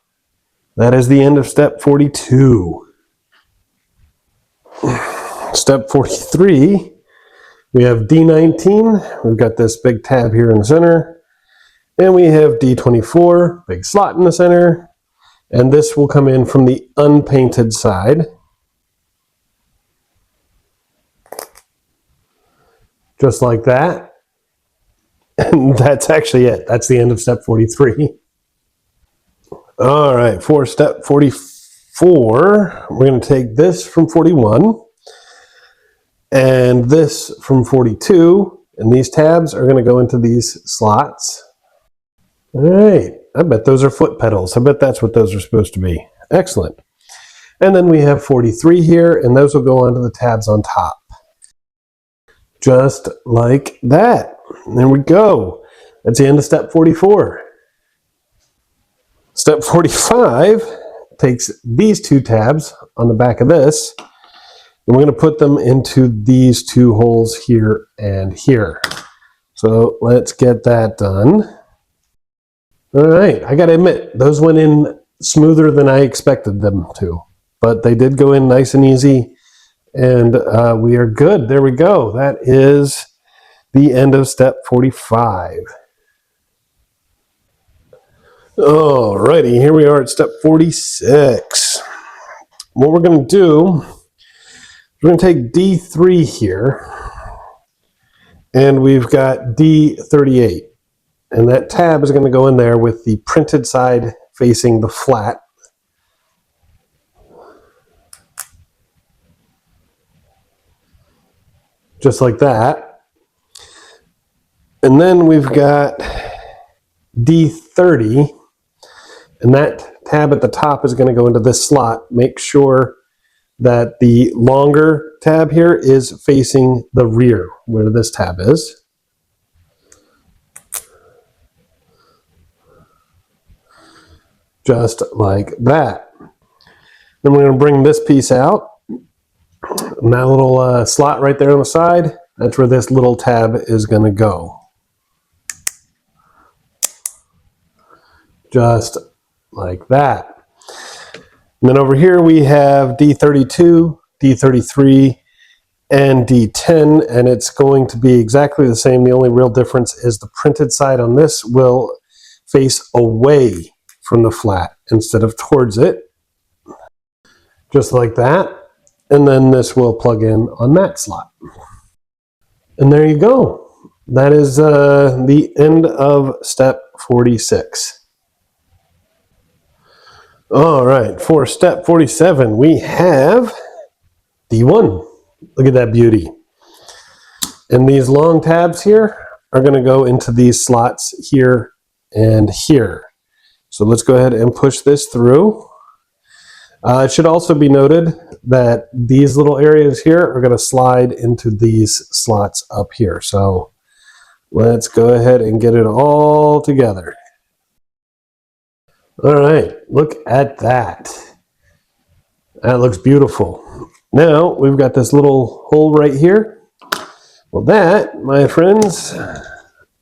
That is the end of step 42. Step 43, we have D19. We've got this big tab here in the center. And we have D24, big slot in the center. And this will come in from the unpainted side. Just like that. And that's actually it. That's the end of step 43. All right, for step 44, we're going to take this from 41 and this from 42, and these tabs are going to go into these slots. All right, I bet those are foot pedals. I bet that's what those are supposed to be. Excellent. And then we have 43 here, and those will go onto the tabs on top. Just like that. There we go. That's the end of step 44. Step 45 takes these 2 tabs on the back of this, and we're going to put them into these 2 holes here and here. So let's get that done. All right, I got to admit, those went in smoother than I expected them to, but they did go in nice and easy. And we are good. There we go. That is the end of step 45. Alrighty, here we are at step 46. What we're going to do, we're going to take D3 here, and we've got D38. And that tab is going to go in there with the printed side facing the flat. Just like that. And then we've got D30, and that tab at the top is going to go into this slot. Make sure that the longer tab here is facing the rear, where this tab is. Just like that. Then we're going to bring this piece out. And that little slot right there on the side, that's where this little tab is going to go. Just like that. And then over here we have D32, D33, and D10, and it's going to be exactly the same. The only real difference is the printed side on this will face away from the flat instead of towards it. Just like that. And then this will plug in on that slot. And there you go. That is the end of step 46. All right, for step 47, we have D1. Look at that beauty. And these long tabs here are going to go into these slots here and here. So let's go ahead and push this through. It should also be noted that these little areas here are going to slide into these slots up here. So let's go ahead and get it all together. All right, look at that. That looks beautiful. Now we've got this little hole right here. Well, that, my friends,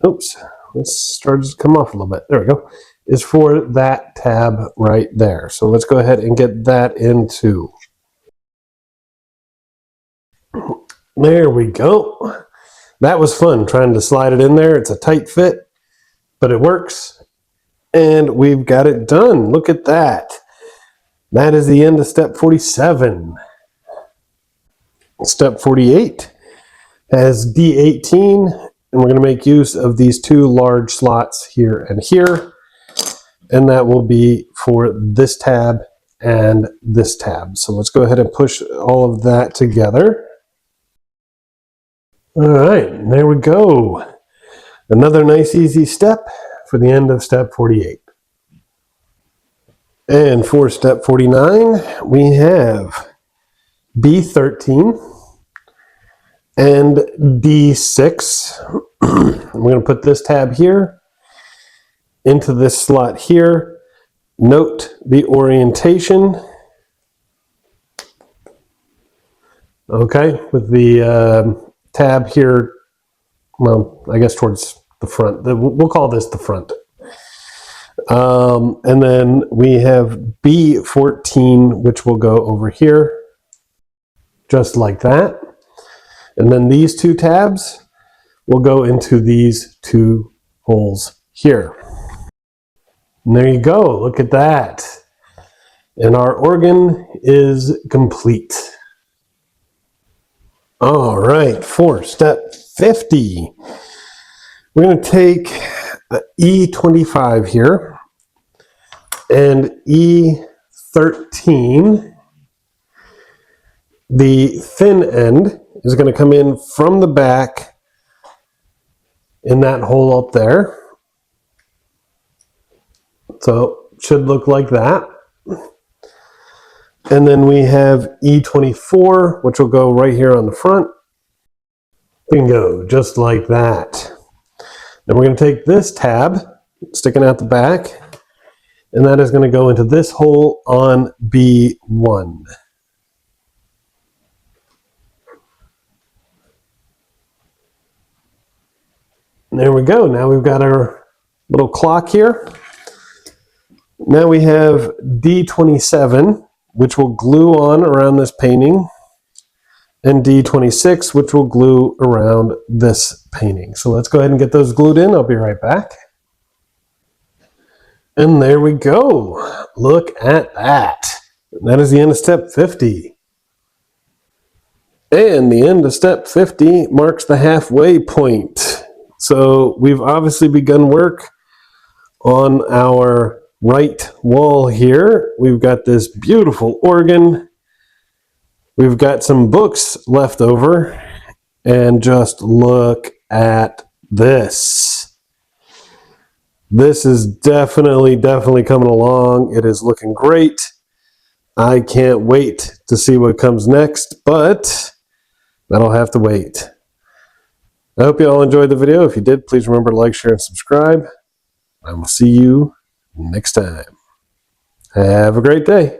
oops, let's start to come off a little bit. There we go. is for that tab right there. So let's go ahead and get that in too. There we go. That was fun trying to slide it in there. It's a tight fit, but it works. And we've got it done. Look at that. That is the end of step 47. Step 48 has D18, and we're going to make use of these two large slots here and here. And that will be for this tab and this tab. So let's go ahead and push all of that together. All right, and there we go. Another nice easy step for the end of step 48. And for step 49, we have B13 and D6. I'm going to put this tab here into this slot here. Note the orientation. Okay, with the tab here, well, I guess towards the front. We'll call this the front. And then we have B14, which will go over here, just like that. And then these two tabs will go into these two holes here. And there you go, look at that. And our organ is complete. All right, for step 50, we're going to take E25 here and E13. The thin end is going to come in from the back in that hole up there. So it should look like that. And then we have E24, which will go right here on the front. Bingo, just like that. Then we're going to take this tab, sticking out the back, and that is going to go into this hole on B1. And there we go. Now we've got our little clock here. Now we have D27, which will glue on around this painting, and D26, which will glue around this painting. So let's go ahead and get those glued in. I'll be right back. And there we go. Look at that. That is the end of step 50. And the end of step 50 marks the halfway point. So we've obviously begun work on our right wall here. We've got this beautiful organ. We've got some books left over. And just look at this. This is definitely coming along. It is looking great. I can't wait to see what comes next, but that'll have to wait. I hope you all enjoyed the video. If you did, please remember to like, share, and subscribe. I will see you next time. Have a great day.